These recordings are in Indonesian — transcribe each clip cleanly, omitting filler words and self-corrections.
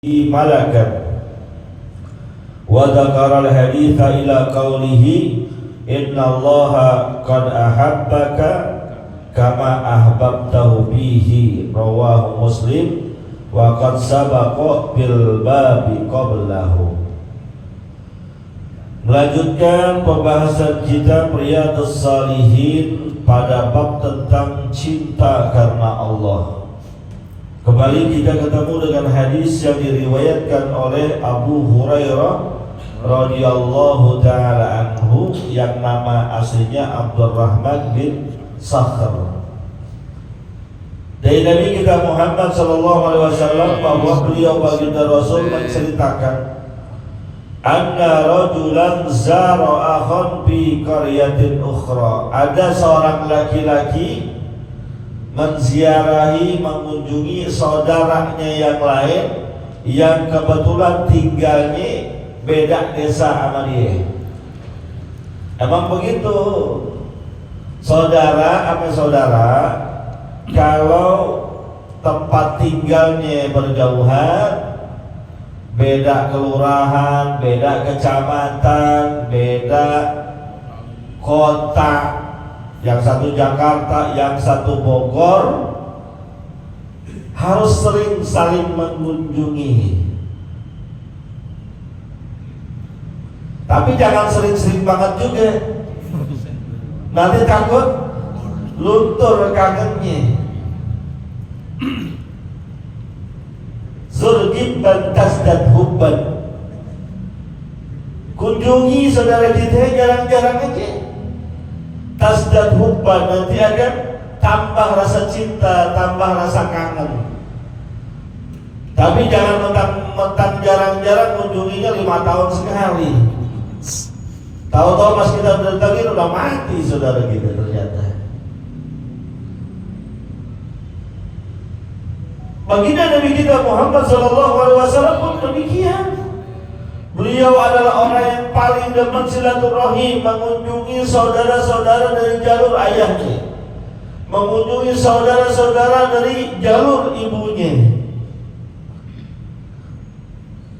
malakan wa dzakara al-haditsa ila qawlihi innallaha qad ahabbaka kama ahbabtahu bihi rawahu Muslim wa qad sabaqa bil babi qablahu. Melanjutkan pembahasan kita Riyadhus Shalihin pada bab tentang cinta karena Allah. Kembali kita ketemu dengan hadis yang diriwayatkan oleh Abu Hurairah radhiyallahu taala anhu yang nama aslinya Abdurrahman bin Sakhr. Dari Nabi kita Muhammad sallallahu alaihi wasallam bahwa beliau baginda Rasul menceritakan anna rajulan zara akhan fi qaryatin ukhra. Ada seorang laki-laki menziarahi, mengunjungi saudaranya yang lain yang kebetulan tinggalnya beda desa sama dia. Emang begitu, saudara sama saudara kalau tempat tinggalnya berjauhan, beda kelurahan, beda kecamatan, beda kota, yang satu Jakarta, yang satu Bogor, harus sering saling mengunjungi. Tapi jangan sering-sering banget juga, nanti takut luntur kangennya. Zurgib bantas dan hubban. Kunjungi saudara kita jarang-jarang aja. Tasdad hubban, nanti akan tambah rasa cinta, tambah rasa kangen. Tapi jangan mentang-mentang jarang-jarang kunjunginya 5 tahun sekali. Tahu-tahu pas kita datangin udah mati saudara kita ternyata. Baginda Nabi kita Muhammad SAW pun demikian. Beliau adalah orang yang paling demen silaturahim, mengunjungi saudara-saudara dari jalur ayahnya, mengunjungi saudara-saudara dari jalur ibunya.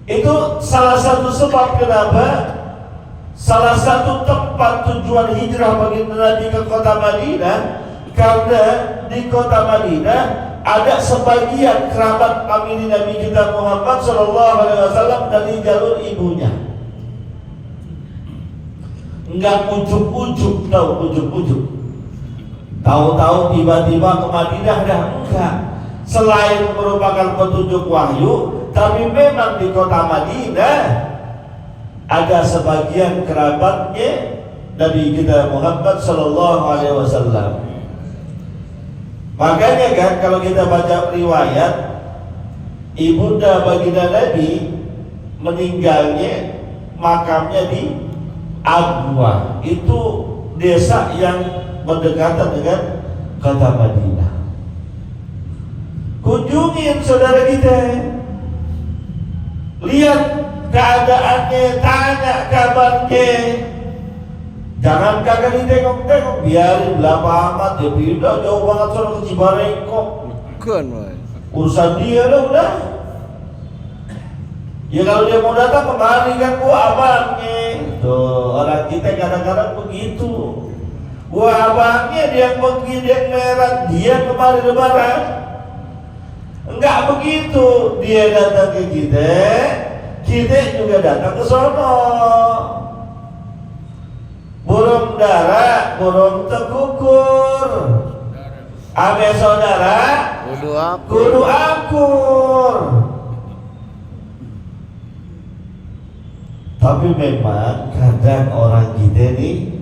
Itu salah satu sebab kenapa salah satu tempat tujuan hijrah baginda Nabi ke kota Madinah, karena di kota Madinah ada sebagian kerabat famili Nabi kita Muhammad SAW dari jalur ibunya. Enggak ujuk-ujuk, tahu ujuk-ujuk. Tahu-tahu tiba-tiba ke Madinah dah, enggak. Selain merupakan petunjuk wahyu, tapi memang di kota Madinah ada sebagian kerabatnya Nabi kita Muhammad SAW. Makanya kan kalau kita baca riwayat, ibunda baginda Nabi meninggalnya makamnya di Abwa, itu desa yang berdekatan dengan kota Madinah. Kunjungin saudara kita, lihat keadaannya, tanya kabarnya. Jangan kagak ditengok-tengok, biarin berapa amat, dia pindah jauh banget sono ke Cibarengkok. Bukan, urusan dia lah udah. Ya kalau dia mau datang kemari kan gua abangnya. Tuh orang kita kadang-kadang begitu. Gua abangnya dia pergi, dia merah, dia kemari lebaran. Enggak begitu, dia datang ke kita juga datang ke sono. Burung dara, burung tekukur. Abe saudara, kudu akur. Tapi memang kadang orang kita nih,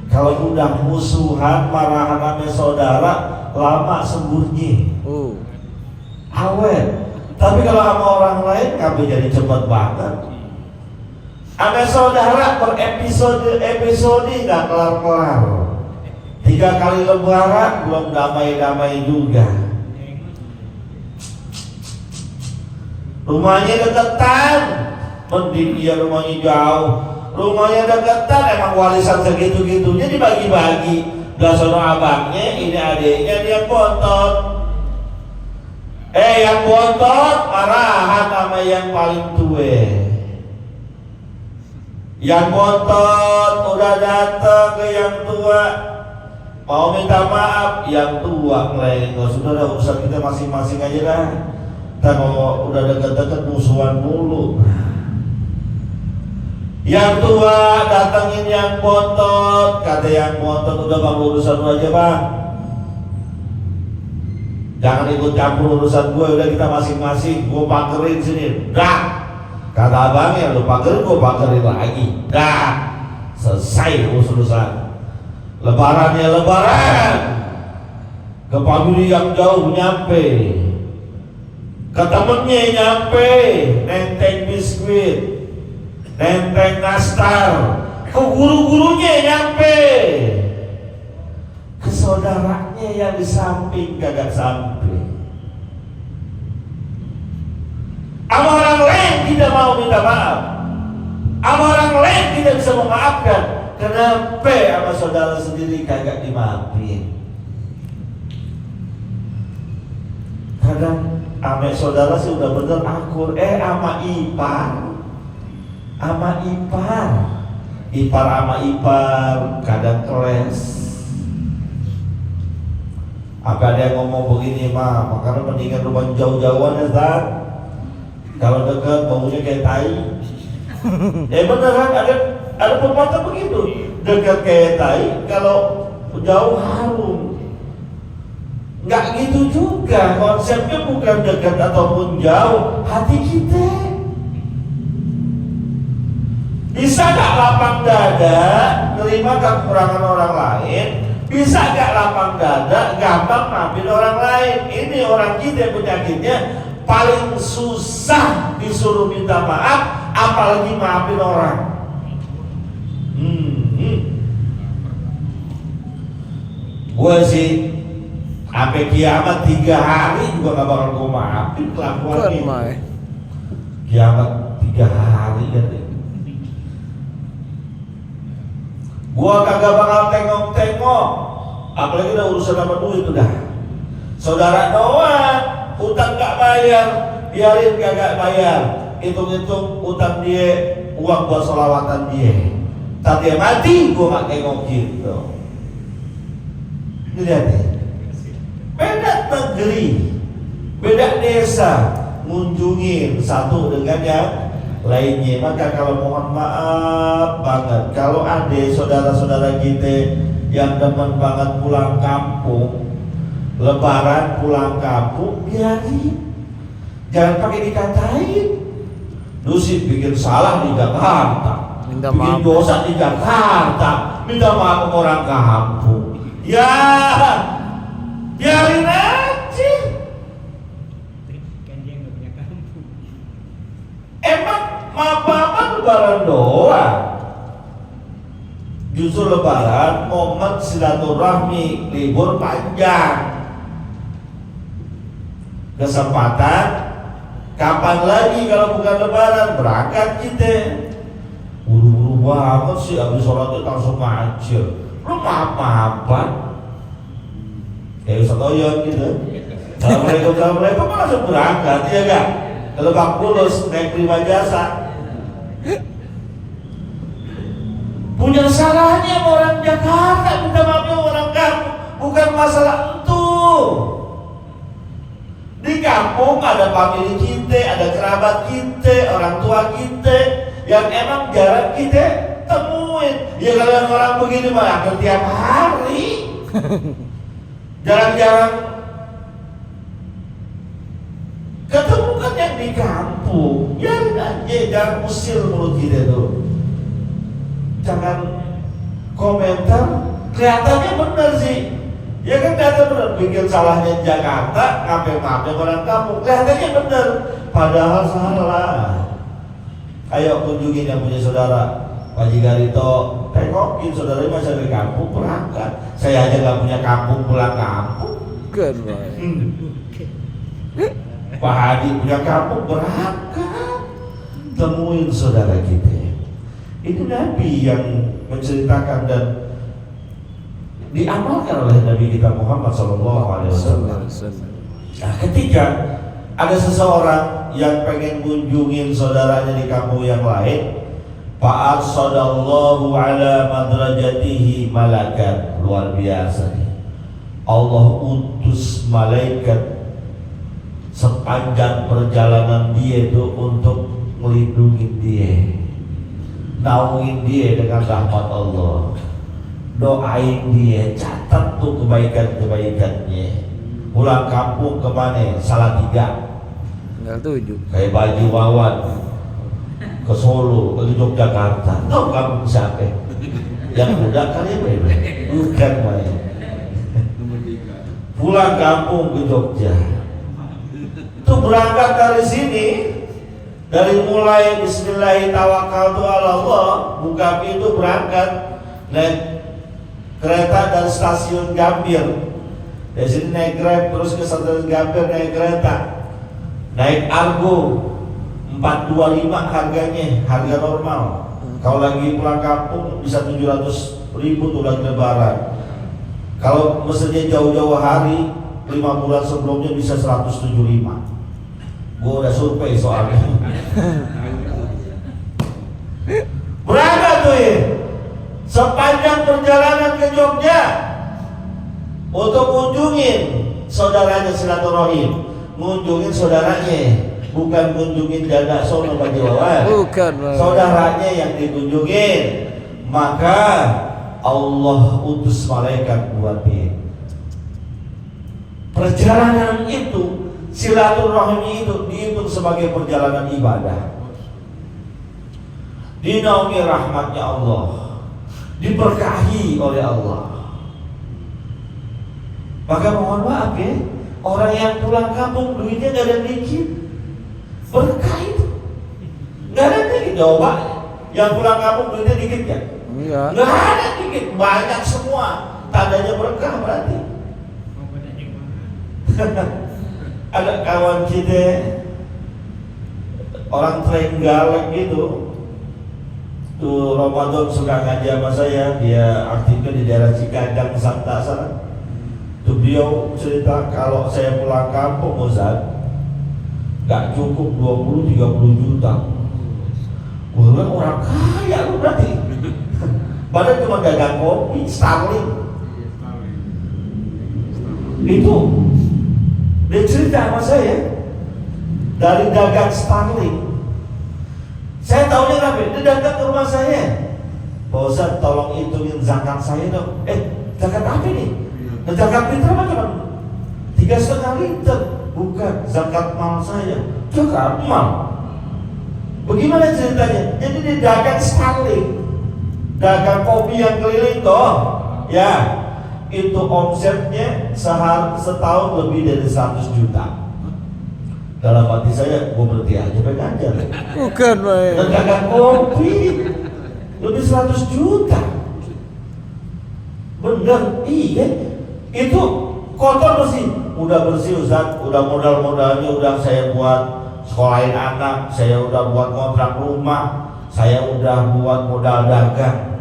kalau udah musuhan, marahan sama saudara, lama sembuhnya. Awet. Tapi kalau sama orang lain, kami jadi cepat banget. Ada saudara berepisode nggak kelar-kelar. 3 kali lebaran belum damai-damai juga. Rumahnya deketan, mending dia rumahnya jauh. Rumahnya deketan, emang warisan segitu-gitunya dibagi-bagi. Udah sono abangnya, ini adiknya dia bontot. Yang bontot marahan sama yang paling tua. Yang bontot udah datang ke yang tua, mau minta maaf, yang tua ngeleng. Sudah urusan kita masing-masing aja dah. Ntar kalau udah deket-deket musuhan mulu. Yang tua datengin yang bontot, kata yang bontot, udah bang urusan lu aja bang, jangan ikut campur urusan gue, udah kita masing-masing, gue pagerin sini, dah. Kata abangnya, lu pagerin, gue pagerin lagi, dah. Selesai urusan. Lebarannya lebaran, ke pabrik yang jauh nyampe, ke temennya nyampe, nenteng biskuit, nenteng nastar, ke guru-gurunya nyampe, ke saudaranya yang di samping kagak sampai. Sama orang lain tidak mau minta maaf, sama orang lain tidak bisa memaafkan. Kenapa sama saudara sendiri kagak dimaafin? Kadang ame saudara sih udah bener akur, ama ipar, ama ipar kadang keles. Apa ada yang ngomong begini mah, makanya mendingan rumah jauh-jauhan ya Zat. Kalau dekat baunya kayak tai. Beneran ada pepatah begitu, dekat kayak tai, kalau jauh harum. Nggak gitu juga, konsepnya bukan dekat ataupun jauh, hati kita. Bisa gak lapang dada nerima kekurangan orang lain? Bisa gak lapang dada gampang maafin orang lain? Ini orang kita penyakitnya paling susah disuruh minta maaf, apalagi maafin orang. Gue sih sampai kiamat 3 hari juga gak bakal gue maafin kelakuannya. Kiamat 3 hari kan. Gua kagak bakal tengok-tengok, apalagi udah urusan sama duit udah. Saudara doang, utang gak bayar, biarin kagak bayar. Hitung-hitung utang dia, uang buat sholawatan dia. Tapi dia mati, gua gak tengok gitu. Lihat deh, beda negeri, beda desa, ngunjungin satu dengan yang lainnya. Maka kalau mohon maaf banget, kalau ada saudara-saudara kita yang demen banget pulang kampung, lebaran pulang kampung, biarin, jangan pakai dikatain. Lu sih bikin salah di Jakarta, bikin dosa di Jakarta, minta maaf ke orang kampung. Ya biarin aja. Emang apa-apa lebaran doang. Justru lebaran momen silaturahmi, libur panjang, kesempatan. Kapan lagi kalau bukan lebaran berangkat kita? Buru-buru banget sih, habis sholat itu langsung macet. Lu apa-apa kayak Ustaz gitu. Assalamualaikum langsung berangkat, ya kan? Kalau Bang Bulus naik prima jasa, punya salahnya orang Jakarta minta maaf orang kampung, bukan masalah itu. Di kampung ada famili kita, ada kerabat kita, orang tua kita yang emang jarang kita temuin. Ya kalau orang begini mah hampir tiap hari, jarang-jarang ketemu kan yang di kampung. Ya aja, jangan usir mulut kita tuh. Jangan komentar, kelihatannya benar sih. Ya kan kelihatan benar, bikin salahnya Jakarta, ngapain-ngapain orang kampung, kelihatannya benar, padahal salah. Ayo kunjungin yang punya saudara, Pak Jigarito, tengokin saudaranya masih dari kampung berangkat. Saya aja nggak punya kampung, pulang kampung. Pak Hadi punya kampung, berangkat. Temuin saudara kita. Itu Nabi yang menceritakan dan diamalkan oleh Nabi kita Muhammad SAW. Nah, ketika ada seseorang yang pengen kunjungin saudaranya di kampung yang lain, fa'arsadallahu ala madrajatihi malakan. Luar biasa nih. Allah utus malaikat sepanjang perjalanan dia itu untuk melindungi dia, naungin dia dengan rahmat Allah, doain dia, catat tuh kebaikan-kebaikannya. Pulang kampung kemana? Salatiga, tinggal 7 kayak baju wawan ke Solo, ke Yogyakarta. Tahu kamu siapa? Yang muda kali ya, bukan main. Pulang kampung ke Jogja, itu berangkat dari sini, dari mulai Bismillahirrahmanirrahim tawakkaltu ala Allah, buka pintu berangkat naik kereta dari stasiun Gambir. Dari sini naik Grab terus ke stasiun Gambir, naik kereta, naik Argo 425 harganya, harga normal. Kalau lagi pulang kampung bisa 700.000 tuh lagi lebaran. Kalau mesennya jauh-jauh hari 5 bulan sebelumnya bisa 175. Gue udah survei soalnya. Berangkat tuh ya, sepanjang perjalanan ke Jogja untuk kunjungin saudaranya silaturahim, ngunjungin saudaranya, bukan kunjungin janda sono bagi wawan. Bukan. Saudaranya yang dikunjungin, maka Allah utus malaikat buat dia. Perjalanan itu, silaturahim itu dihitung sebagai perjalanan ibadah. Dinaungi rahmatnya Allah, diberkahi oleh Allah. Maka mohon maaf ya, orang yang pulang kampung duitnya gak ada dikit, berkah itu gak ada dikit. Coba yang pulang kampung duitnya dikit ya? Enggak. Gak ada dikit, banyak semua. Tandanya berkah berarti. Ada kawan kita orang Trenggalek gitu, tuh Ramadan suka ngaji sama saya. Dia aktifnya di daerah Cikadang Santa sana. Tuh beliau cerita kalau saya pulang kampung Ustaz, gak cukup 20-30 juta. Wah, orang kaya lu berarti. Padahal cuma dagang kopi, Starling. Itu dia cerita sama saya dari dagang Starling. Saya tahunya kenapa? Dia datang ke rumah saya. Pak Ustaz, tolong hitungin zakat saya dong. Zakat apa nih? Zakat fitrah apa? 3,5 liter. Bukan, zakat mal saya. Zakat mal. Bagaimana ceritanya? Jadi dia dagang Starling, dagang kopi yang keliling toh. Ya, itu omsetnya setahun lebih dari 100 juta. Dalam hati saya, gue berhenti aja pengen aja. Bukan, Pak. Dagang kopi lebih 100 juta. Bener, iya. Itu kotor bersih, udah bersih Ustaz, udah modal-modalnya udah saya buat sekolahin anak, saya udah buat kontrak rumah, saya udah buat modal dagang.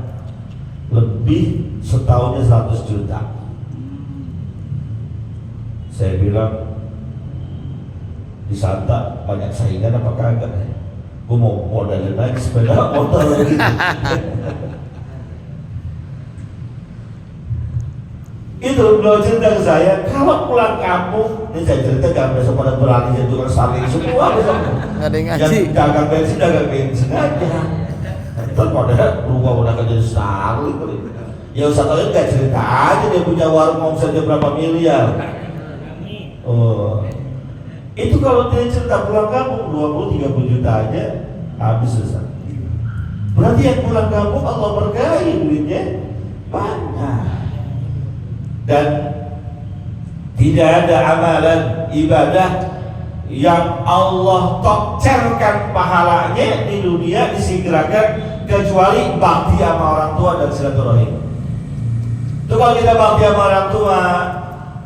Lebih setahunnya 100 juta. Saya bilang, di Santa banyak saingan apa kagak? Gue mau modalin lagi sepeda motor lagi. Itu beliau cerita ke saya, kalau pulang kampung, ini saya cerita jangan besok pada berani jadi tukang starling semua besok. Nggak ada yang ngaji. Yang dagang bensin aja. Ntar pada rumah udah kerja starling. Ya Ustaz Toyib gak cerita aja dia punya warung omsetnya berapa miliar. Oh, itu kalau dia cerita pulang kampung 20-30 juta aja habis Ustaz. Berarti yang pulang kampung Allah berkahi duitnya banyak. Dan tidak ada amalan ibadah yang Allah tokcerkan pahalanya di dunia disegerakan kecuali bakti sama orang tua dan silaturahim. Itu kalau kita bakti sama orang tua,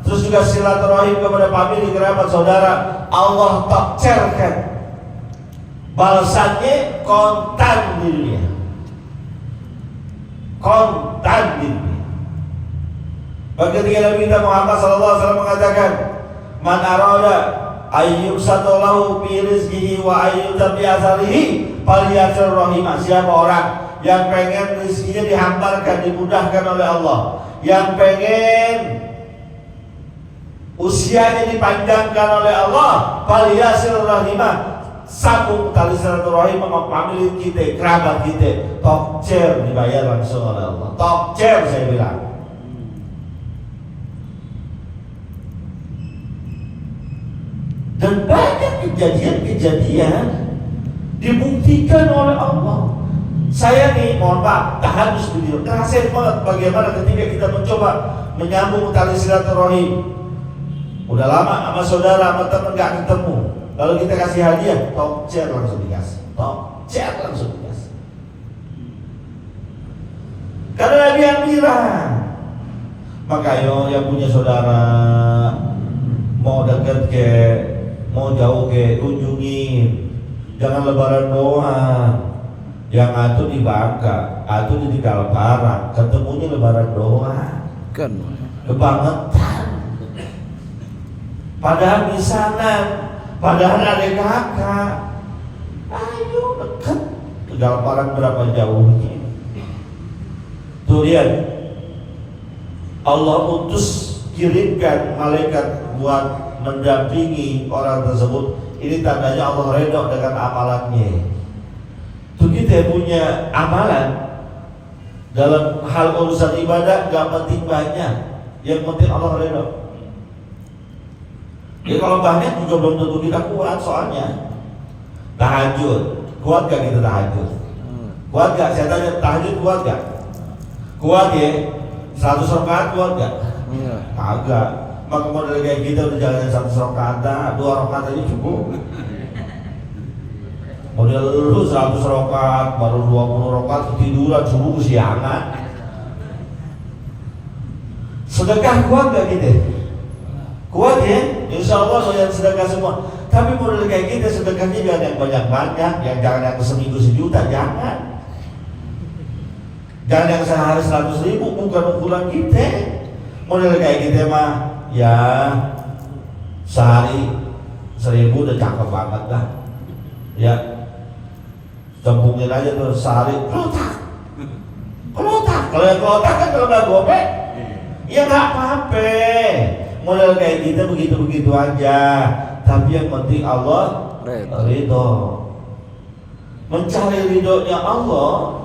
terus juga silaturahim kepada famili, kerabat, saudara, Allah tokcerkan balasannya kontan di dunia. Kontan di dunia. Ketika Nabi kita Muhammad SAW mengatakan, Man arada ayyub satolahu fi rizqihi wa ayyuta bi asarihi falyasil rahimah. Siapa orang yang pengen rezekinya dihamparkan, dimudahkan oleh Allah, yang pengen usianya dipanjangkan oleh Allah, falyasil rahimah, sambung tali silaturahim sama family kita, kerabat kita, top chair dibayar langsung oleh Allah. Top chair saya bilang. Dan banyak kejadian-kejadian dibuktikan oleh Allah. Saya nih, mohon maaf, tahadus beliau, ngerasain banget bagaimana ketika kita mencoba menyambung tali silaturahim. Udah lama sama saudara, sama teman gak ketemu, lalu kita kasih hadiah, top chair langsung dikasih, top chair langsung dikasih. Karena Nabi yang bilang, maka yang punya saudara mau dekat ke, mau jauh ke, kunjungi. Jangan lebaran doang. Yang atuh di Bangka, atuh di Kalpara, ketemunya lebaran doang. Kan kebangetan. Padahal di sana, padahal ada kakak. Ayo dekat. Kalpara berapa jauhnya? Tuh lihat, Allah utus, kirimkan malaikat buat mendampingi orang tersebut. Ini tandanya Allah redha dengan amalannya. Tuh kita punya amalan dalam hal urusan ibadah gak penting banyak, yang penting Allah redha. Ya kalau banyak juga belum tentu kita kuat. Soalnya tahajud, kuat gak kita tahajud? Kuat gak? Saya tanya, tahajud kuat gak? Kuat ya? 100 rakaat kuat gak? Kagak. Maka model kayak kita udah jalan 100 rakaat, 2 rakaat aja cukup. Model lu 100 rakaat, baru 20 rakaat ketiduran, subuh kesiangan. Sedekah kuat gak kita? Kuat ya? Insya Allah soal sedekah semua. Tapi model kayak kita sedekahnya jangan yang banyak-banyak, yang jangan yang seminggu sejuta, jangan. Jangan yang sehari 100.000, bukan ukuran kita. Model kayak kita mah ya sehari 1.000 udah cakep banget lah. Ya campungin aja tuh sehari kelotak. Kalau yang kelotak kan kalau nggak gopek, ya nggak apa-apa. Model kayak kita begitu-begitu aja. Tapi yang penting Allah ridho. Mencari ridhonya Allah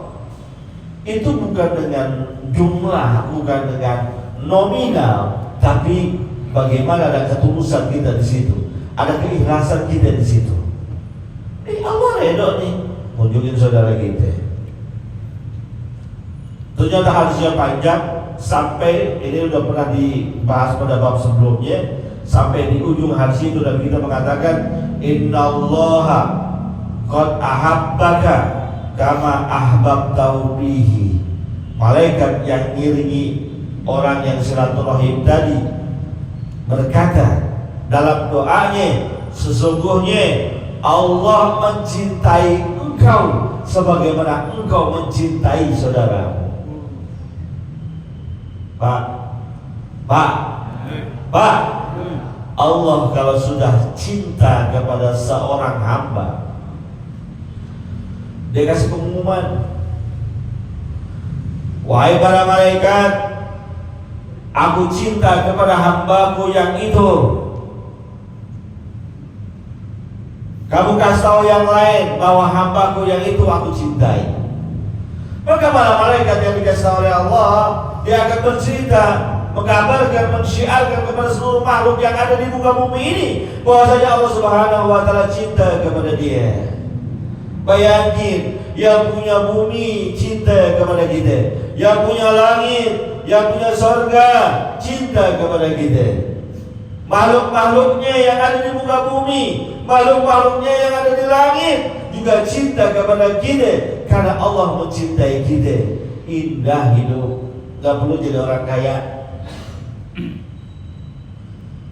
itu bukan dengan jumlah, bukan dengan nominal, tapi bagaimana ada ketulusan kita di situ, ada keikhlasan kita di situ. Allah ridho nih, kunjungin saudara kita. Ternyata hadisnya panjang sampai ini udah pernah dibahas pada bab sebelumnya. Sampai di ujung hadis itu dan kita mengatakan innallaha qad ahabbaka kama ahbabtahu bihi. Malaikat yang ngiringi orang yang silaturahim tadi berkata dalam doanya, sesungguhnya Allah mencintai engkau sebagaimana engkau mencintai saudaramu. Pak, Allah kalau sudah cinta kepada seorang hamba, dia kasih pengumuman, wahai para malaikat, aku cinta kepada hambaku yang itu. Kamu kasih tahu yang lain bahwa hambaku yang itu aku cintai. Maka para malaikat yang dikasih tahu oleh Allah, dia akan bercerita, mengabarkan, mensyiarkan kepada seluruh makhluk yang ada di muka bumi ini bahwasanya Allah Subhanahu wa taala cinta kepada dia. Bayangin, yang punya bumi cinta kepada kita, yang punya langit, yang punya surga cinta kepada kita. Makhluk-makhluknya yang ada di muka bumi, makhluk-makhluknya yang ada di langit juga cinta kepada kita karena Allah mencintai kita. Indah hidup, gak perlu jadi orang kaya.